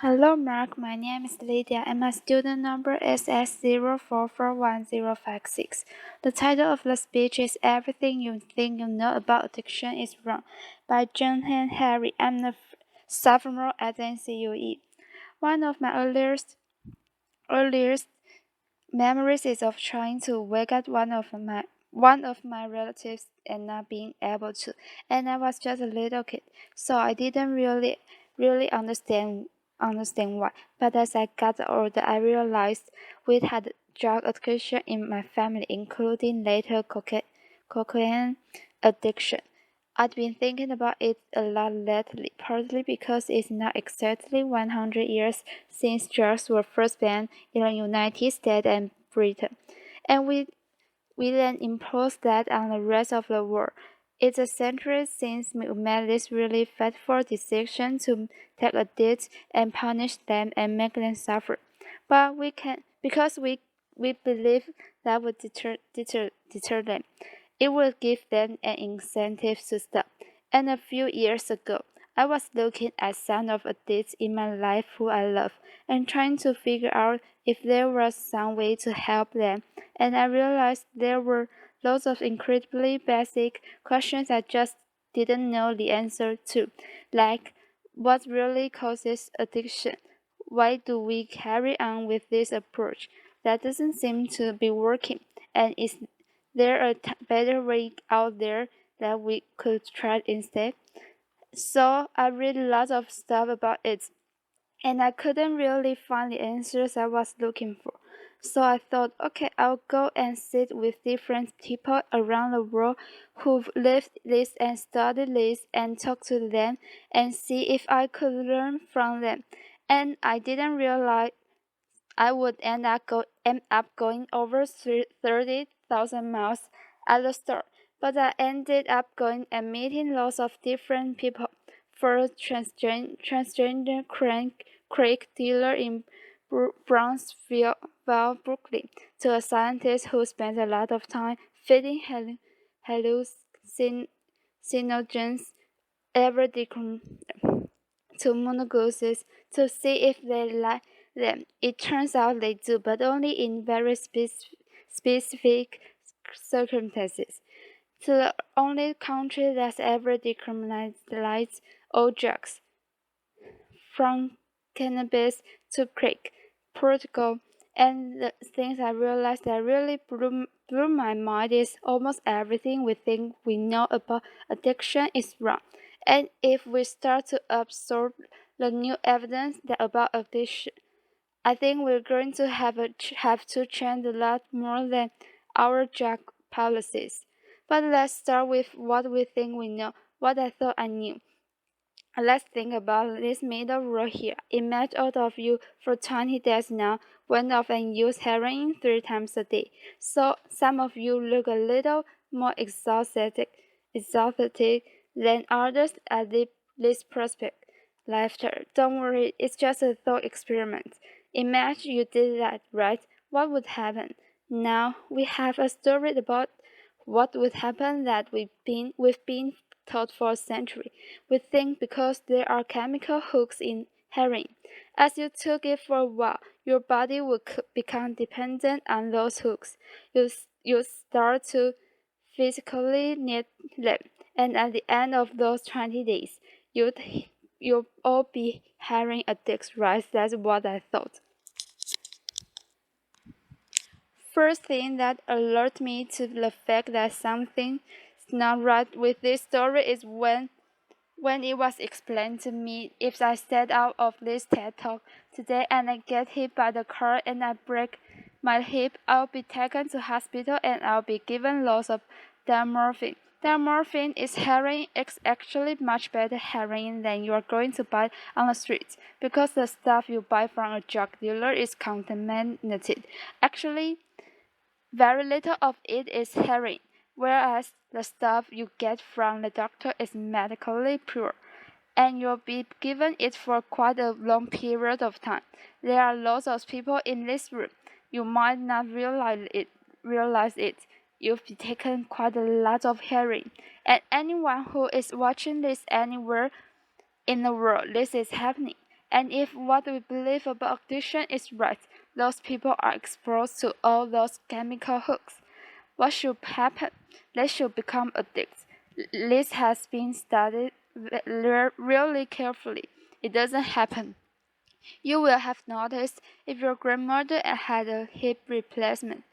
Hello Mark, my name is Lydia and my student number is S04411056. The title of the speech is Everything You Think You Know About Addiction is Wrong by Johann Harry. I'm the sophomore at NCUE. One of my earliest memories is of trying to wake up one of my relatives and not being able to. And I was just a little kid, so I didn't really understand why. But as I got older, I realized we had drug addiction in my family, including later cocaine addiction. I've been thinking about it a lot lately, partly because it's not exactly 100 years since drugs were first banned in the United States and Britain, and we then impose that on the rest of the world. It's a century since we made this really fateful decision to take a deed and punish them and make them suffer. But we can because we believe that would deter them. It will give them an incentive to stop. And a few years ago, I was looking at some of the adults in my life who I love and trying to figure out if there was some way to help them. And I realized there were lots of incredibly basic questions I just didn't know the answer to, like what really causes addiction? Why do we carry on with this approach? That doesn't seem to be working. And is there a better way out there that we could try instead? So I read lots of stuff about it, and I couldn't really find the answers I was looking for. So I thought, okay, I'll go and sit with different people around the world who've lived this and studied this and talk to them and see if I could learn from them. And I didn't realize I would end up going over 30,000 miles at the start, but I ended up going and meeting lots of different people. For a transgender crack dealer in Brownsville, Brooklyn, to a scientist who spent a lot of time feeding hallucinogens every to monogooses to see if they like them. It turns out they do, but only in very specific circumstances. To the only country that's ever decriminalized all drugs, from cannabis to crack, Portugal. And the things I realized that really blew my mind is almost everything we think we know about addiction is wrong. And if we start to absorb the new evidence that about addiction, I think we're going to have to change a lot more than our drug policies. But let's start with what we think we know, what I thought I knew. Let's think about this middle row here. Imagine all of you for 20 days now went off and used heroin 3 times a day. So some of you look a little more exhausted than others at this prospect. Laughter. Don't worry, it's just a thought experiment. Imagine you did that, right? What would happen? Now we have a story about what would happen that we've been taught for a century. We think because there are chemical hooks in heroin. As you took it for a while, your body would become dependent on those hooks. You start to physically need them, and at the end of those 20 days, you'll all be heroin addicts, right? That's what I thought. First thing that alerted me to the fact that something's not right with this story is when it was explained to me. If I step out of this TED Talk today and I get hit by the car and I break my hip, I'll be taken to hospital and I'll be given lots of diamorphine. Diamorphine is heroin. It's actually much better heroin than you are going to buy on the streets because the stuff you buy from a drug dealer is contaminated. Actually, very little of it is heroin, whereas the stuff you get from the doctor is medically pure, and you'll be given it for quite a long period of time. There are lots of people in this room. You might not realize it. You've taken quite a lot of heroin, and anyone who is watching this anywhere in the world, this is happening. And if what we believe about addiction is right, those people are exposed to all those chemical hooks. What should happen? They should become addicts. This has been studied really carefully. It doesn't happen. You will have noticed if your grandmother had a hip replacement.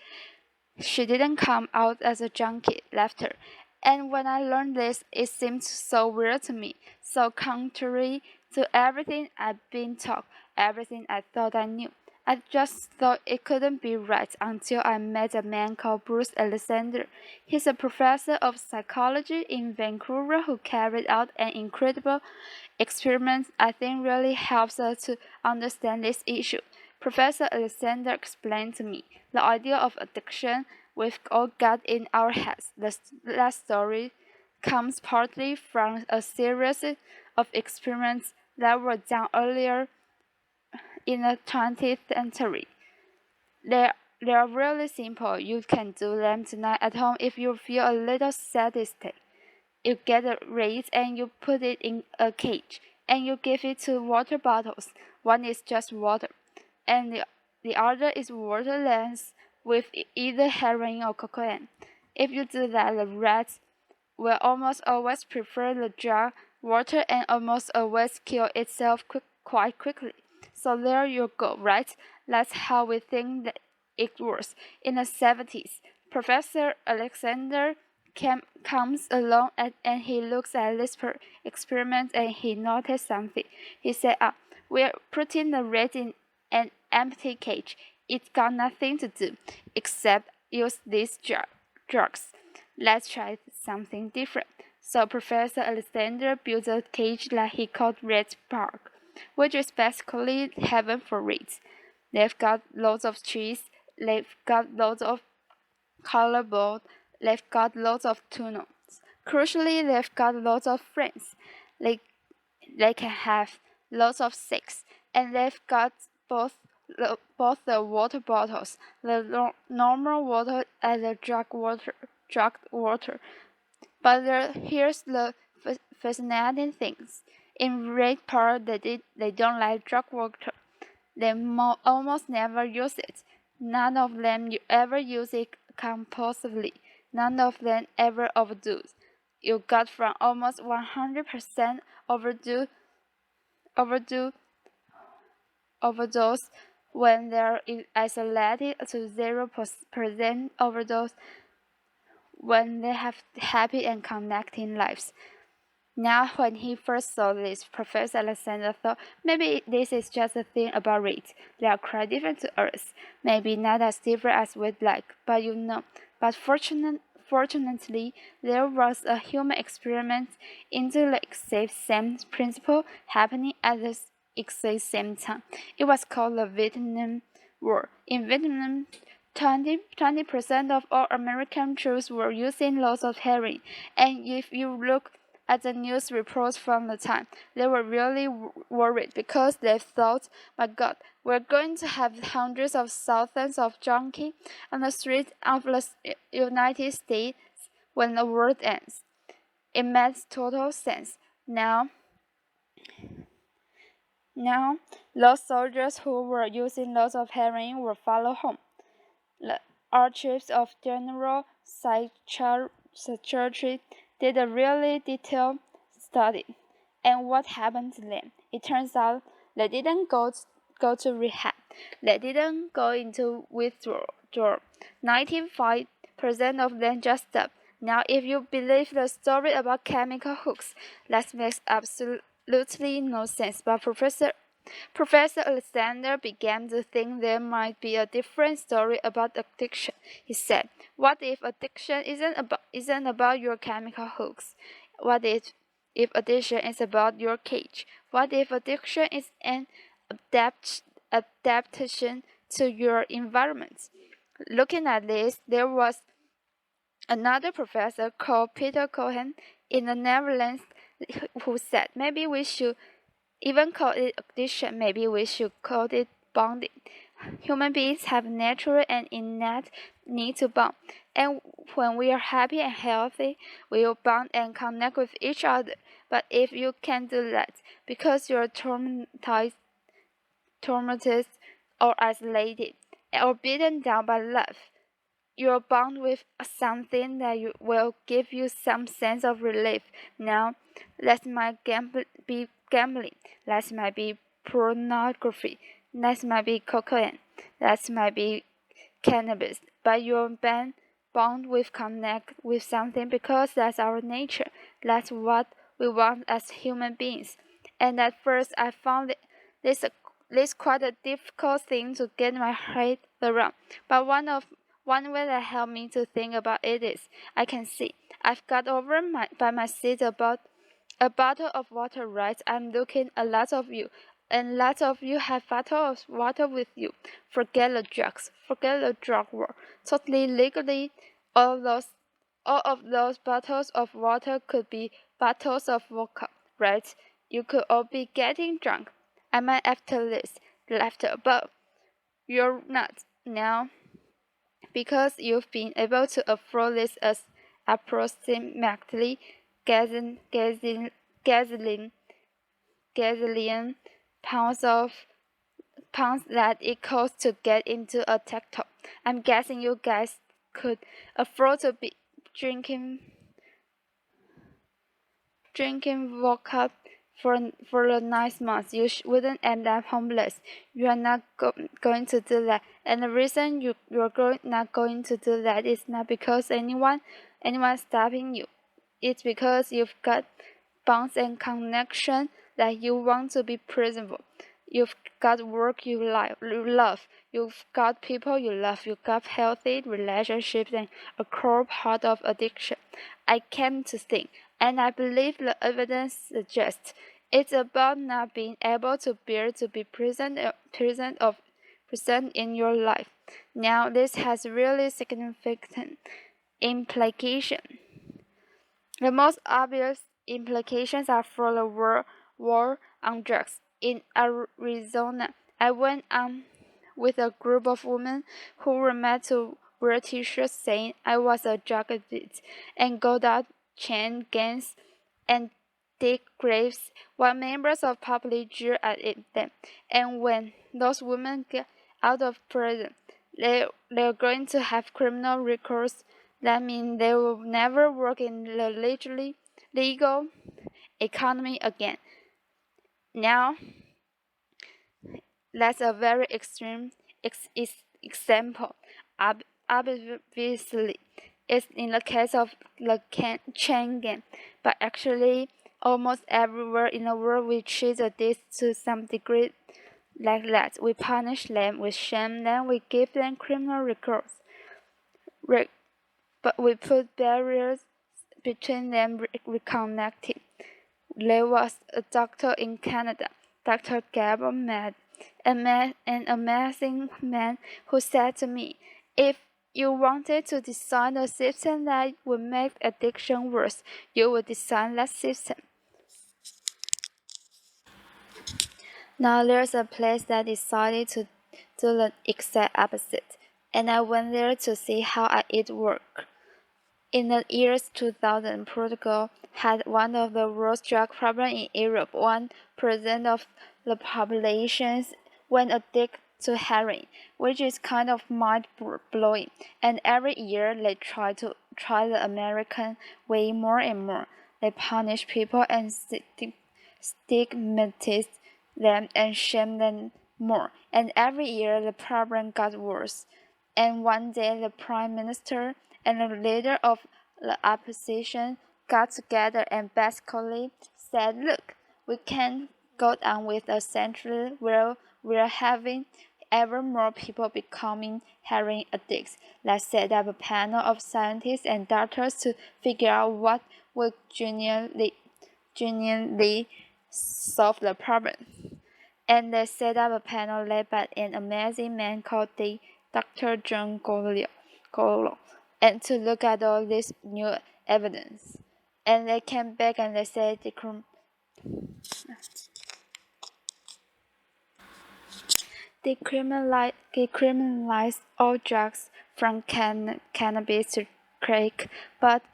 She didn't come out as a junkie, left her. And when I learned this, it seemed so weird to me, so contrary to everything I'd been taught, everything I thought I knew. I just thought it couldn't be right until I met a man called Bruce Alexander. He's a professor of psychology in Vancouver who carried out an incredible experiment I think really helps us to understand this issue. Professor Alexander explained to me the idea of addiction we've all got in our heads. That story comes partly from a series of experiments that were done earlier in the 20th century. They are really simple. You can do them tonight at home if you feel a little sadistic. You get a rat and you put it in a cage, and you give it two water bottles. One is just water, and the other is waterless with either heroin or cocaine. If you do that, the rat will almost always prefer the drug water and almost always kill itself quite quickly. So there you go, right? That's how we think that it works. In the 70s, Professor Alexander comes along and he looks at this experiment and he noticed something. He said, we're putting the rat in an empty cage. It's got nothing to do except use these drugs. Let's try something different. So Professor Alexander built a cage that he called Rat Park, which is basically heaven for rats. They've got loads of trees, they've got loads of colourboard, they've got loads of tunnels. Crucially, they've got lots of friends. They can have lots of sex, and they've got both the water bottles, the normal water and the drugged water. But here's the fascinating things. In Red Park, they don't like drug water. They almost never use it. None of them ever use it compulsively. None of them ever overdose. You got from almost 100% overdose when they're isolated to 0% overdose when they have happy and connecting lives. Now, when he first saw this, Professor Alexander thought maybe this is just a thing about rats. They are quite different to us. Maybe not as different as we'd like, but you know. But fortunately, there was a human experiment into the exact same principle happening at the exact same time. It was called the Vietnam War. In Vietnam, 20% of all American troops were using lots of heroin, and if you look at the news reports from the time, they were really worried because they thought, my God, we're going to have hundreds of thousands of junkies on the streets of the United States when the war ends. It made total sense. Now, those soldiers who were using lots of heroin were followed home. The archives of General Psychiatry did a really detailed study. And what happened to them? It turns out they didn't go to rehab. They didn't go into withdrawal. 95% of them just stopped. Now, if you believe the story about chemical hooks, that makes absolutely no sense. But Professor Alexander began to think there might be a different story about addiction. He said, what if addiction isn't about your chemical hooks? What if addiction is about your cage? What if addiction is an adaptation to your environment? Looking at this, there was another professor called Peter Johann in the Netherlands who said, maybe we should even call it addiction, maybe we should call it bonding. Human beings have natural and innate need to bond, and when we are happy and healthy, we will bond and connect with each other. But if you can't do that because you're traumatized tormented or isolated, or beaten down by love. You're bound with something that will give you some sense of relief. Now, that might be gambling, that might be pornography, that might be cocaine, that might be cannabis, but you're bound with connect with something because that's our nature. That's what we want as human beings. And at first, I found this this quite a difficult thing to get my head around. But one way that helped me to think about it is I can see I've got over by my seat about a bottle of water, right? I'm looking at lots of you, and lots of you have bottles of water with you. Forget the drugs, forget the drug war. Totally legally, all of those bottles of water could be bottles of vodka, right? You could all be getting drunk. I might after this, laughter, but you're not now because you've been able to afford this as approximately gasoline pounds that it costs to get into a tech top. I'm guessing you guys could afford to be drinking vodka for the 9 months. You wouldn't end up homeless. You are not going to do that. And the reason you're not going to do that is not because anyone stopping you. It's because you've got bonds and connection that you want to be presentable. You've got work you love. You've got people you love. You've got healthy relationships and a core part of addiction. I came to think, and I believe the evidence suggests it's about not being able to bear to be present in your life. Now, this has really significant implication. The most obvious implications are for the war on drugs. In Arizona, I went on with a group of women who were made to wear t-shirts saying I was a drug addict and gold out chain gangs and dig graves while members of public jeer at them. And when those women get out of prison, they're going to have criminal records. That means they will never work in the legal economy again. Now, that's a very extreme example. Obviously, it's in the case of the chain gang, but actually, almost everywhere in the world we treat this to some degree like that. We punish them, we shame them, we give them criminal records. But we put barriers between them reconnecting. There was a doctor in Canada, Dr. Gabriel Med, an amazing man who said to me, if you wanted to design a system that would make addiction worse, you would design that system. Now there's a place that decided to do the exact opposite, and I went there to see how it worked. In the years 2000, Portugal had one of the worst drug problems in Europe. 1% of the population went addicted to heroin, which is kind of mind-blowing. And every year they try the American way more and more. They punish people and stigmatize them and shame them more. And every year the problem got worse. And one day the Prime Minister and the leader of the opposition got together and basically said, look, we can't go on with a century where we're having ever more people becoming heroin addicts. Let's set up a panel of scientists and doctors to figure out what would genuinely solve the problem. And they set up a panel led by an amazing man called Dr. John Golo, and to look at all this new evidence. And they came back and they said decriminalize all drugs from cannabis to crack,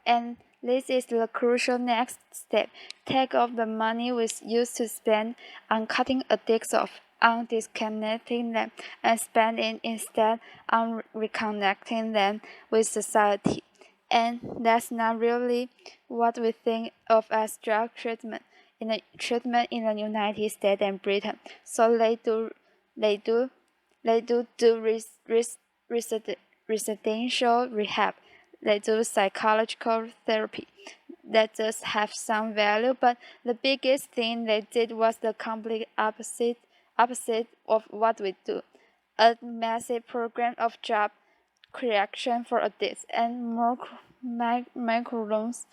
and this is the crucial next step. Take off the money we used to spend on cutting addicts off. on disconnecting them and spending instead on reconnecting them with society. And that's not really what we think of as drug treatment in the United States and Britain. So they do residential rehab. They do psychological therapy. That does have some value, but the biggest thing they did was the complete opposite of what we do. A massive program of job creation for addicts and more microloans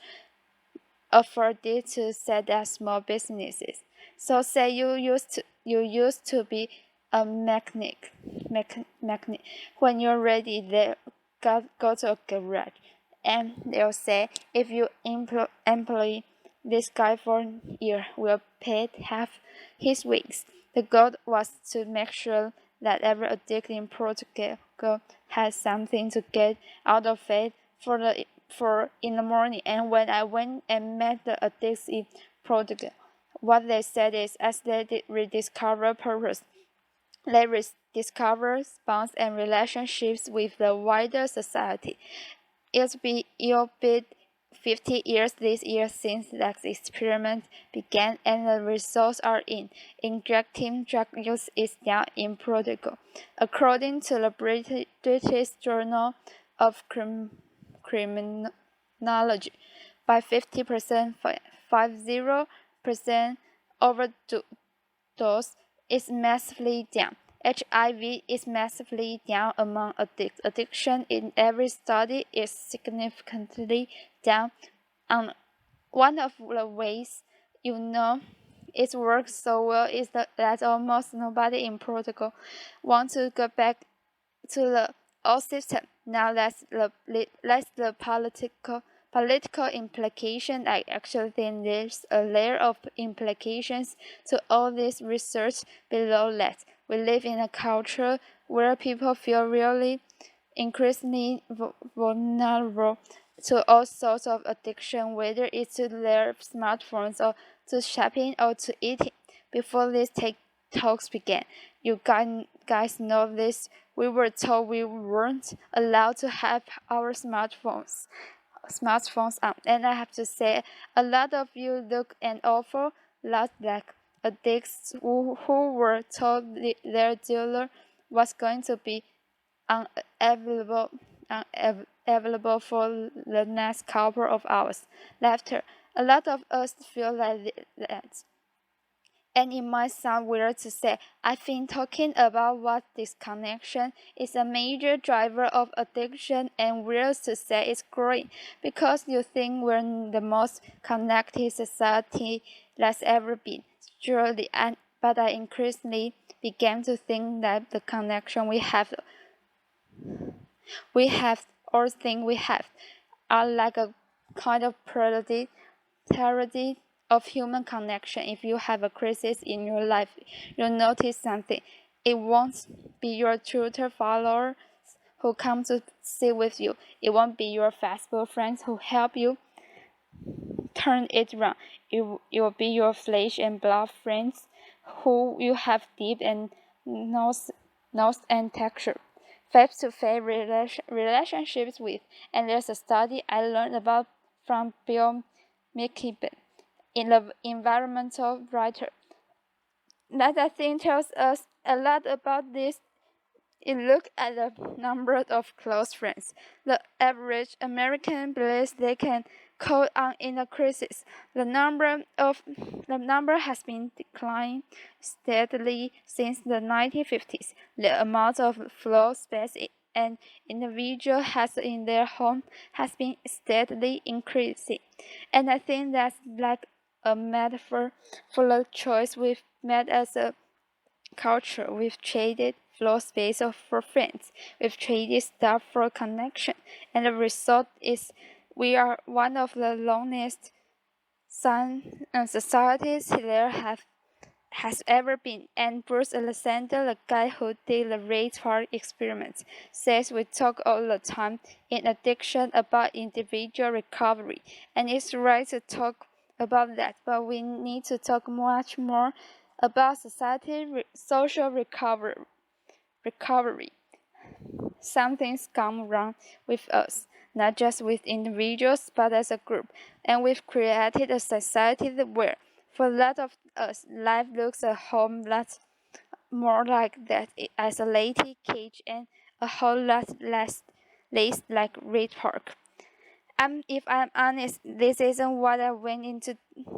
afforded to set up small businesses. So say you used to be a mechanic. When you're ready, they go to a garage, and they'll say, if you employ this guy for a year, we'll pay half his wages. The goal was to make sure that every addict in Portugal had something to get out of it for in the morning. And when I went and met the addicts in Portugal, what they said is, as they rediscover purpose, they rediscover bonds and relationships with the wider society. It'll be 50 years this year since that experiment began, and the results are in. Injecting drug use is down in Portugal. According to the British Journal of Criminology, by 50%, 50% overdose is massively down. HIV is massively down among addicts. Addiction in every study is significantly down. One of the ways you know it works so well is that almost nobody in Portugal wants to go back to the old system. Now that's the political implication. I actually think there's a layer of implications to all this research below that. We live in a culture where people feel really increasingly vulnerable to all sorts of addiction, whether it's to their smartphones or to shopping or to eating. Before this talks began, you guys know this. We were told we weren't allowed to have our smartphones on, and I have to say, a lot of you look an awful lot like addicts who were told their dealer was going to be unavailable for the next couple of hours. Laughter. A lot of us feel like that. And it might sound weird to say, I think talking about what disconnection is a major driver of addiction, and weird to say it's growing, because you think we're the most connected society that's ever been. Surely, but I increasingly began to think that the connection we have are like a kind of parody of human connection. If you have a crisis in your life, you'll notice something. It won't be your Twitter followers who come to sit with you. It won't be your Facebook friends who help you turn it around. It will be your flesh and blood friends who you have deep and nose and texture face-to-face relationships with. And there's a study I learned about from Bill McKibben, the environmental writer, that I think tells us a lot about this. It look at the number of close friends. The average American believes they can call on in a crisis. The number has been declining steadily since the 1950s. The amount of floor space an individual has in their home has been steadily increasing. And I think that's like a metaphor for the choice we've made as a culture. We've traded floor space for friends. We've traded stuff for connection. And the result is we are one of the loneliest societies there has ever been. And Bruce Alexander, the guy who did the Rate Park experiment, says we talk all the time in addiction about individual recovery. And it's right to talk about that, but we need to talk much more about social recovery. Something's gone wrong with us, not just with individuals, but as a group, and we've created a society where, for a lot of us, life looks a whole lot more like that isolated cage and a whole lot less like Reed Park. If I'm honest, this isn't what I went into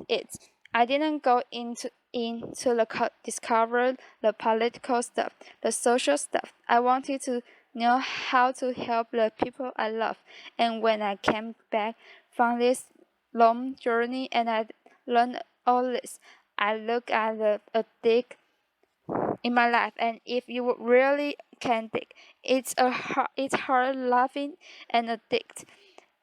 it. I didn't go into the discover the political stuff, the social stuff. I wanted to know how to help the people I love. And when I came back from this long journey and I learned all this, I look at a dig in my life, and if you really can dig, it's hard laughing and addict.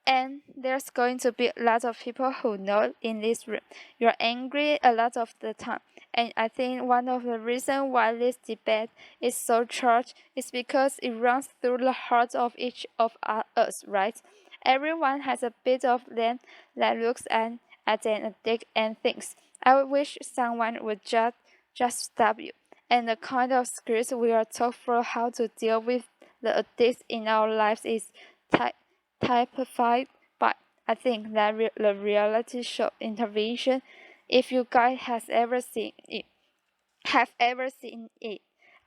And there's going to be lots of people who know in this room you're angry a lot of the time. And I think one of the reasons why this debate is so charged is because it runs through the heart of each of us, right? Everyone has a bit of them that looks at an addict and thinks, I wish someone would just stop you. And the kind of scripts we are taught for how to deal with the addicts in our lives is typified by, I think, that the reality show Intervention. If you guys have ever seen it,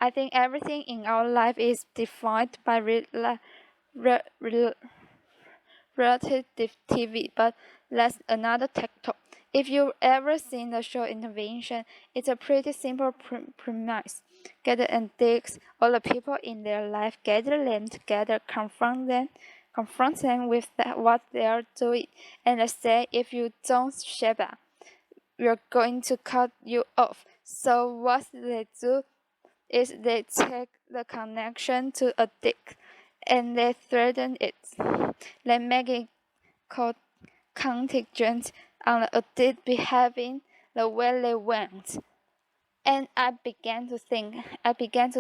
I think everything in our life is defined by relative TV, but that's another tech talk. If you've ever seen the show Intervention, it's a pretty simple premise. Gather and digs all the people in their life, gather them together, confront them with what they are doing, and say, if you don't shut up, we're going to cut you off. So what they do is they take the connection to a dick and they threaten it. They make it contingent on the addict behaving the way they want. And I began to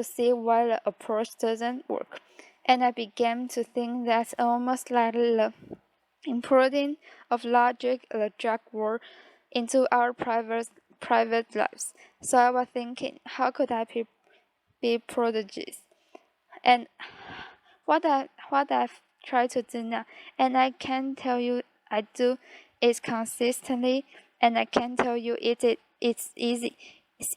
see why the approach doesn't work. And I began to think that's almost like the importing of logic, the drug war, into our private lives. So I was thinking, how could I be prodigious? And what I've tried to do now, and I can tell you I do, is consistently, and I can tell you it's easy.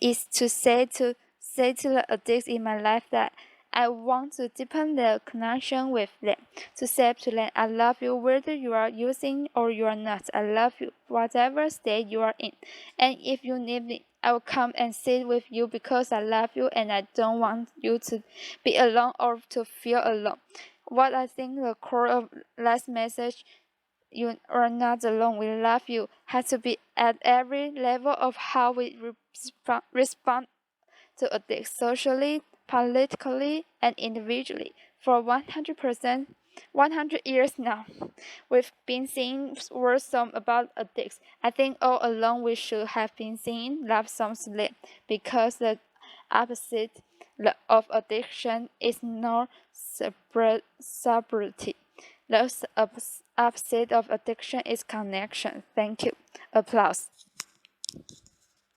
It's to say to the addicts in my life that I want to deepen the connection with them, to say to them, I love you whether you are using or you are not. I love you, whatever state you are in. And if you need me, I will come and sit with you because I love you and I don't want you to be alone or to feel alone. What I think the core of last message, you are not alone, we love you, has to be at every level of how we respond to addicts socially, politically, and individually. For 100 years now, we've been singing world songs about addicts. I think all along we should have been singing love songs to them, because the opposite of addiction is not sobriety. The opposite of addiction is connection. Thank you. Applause.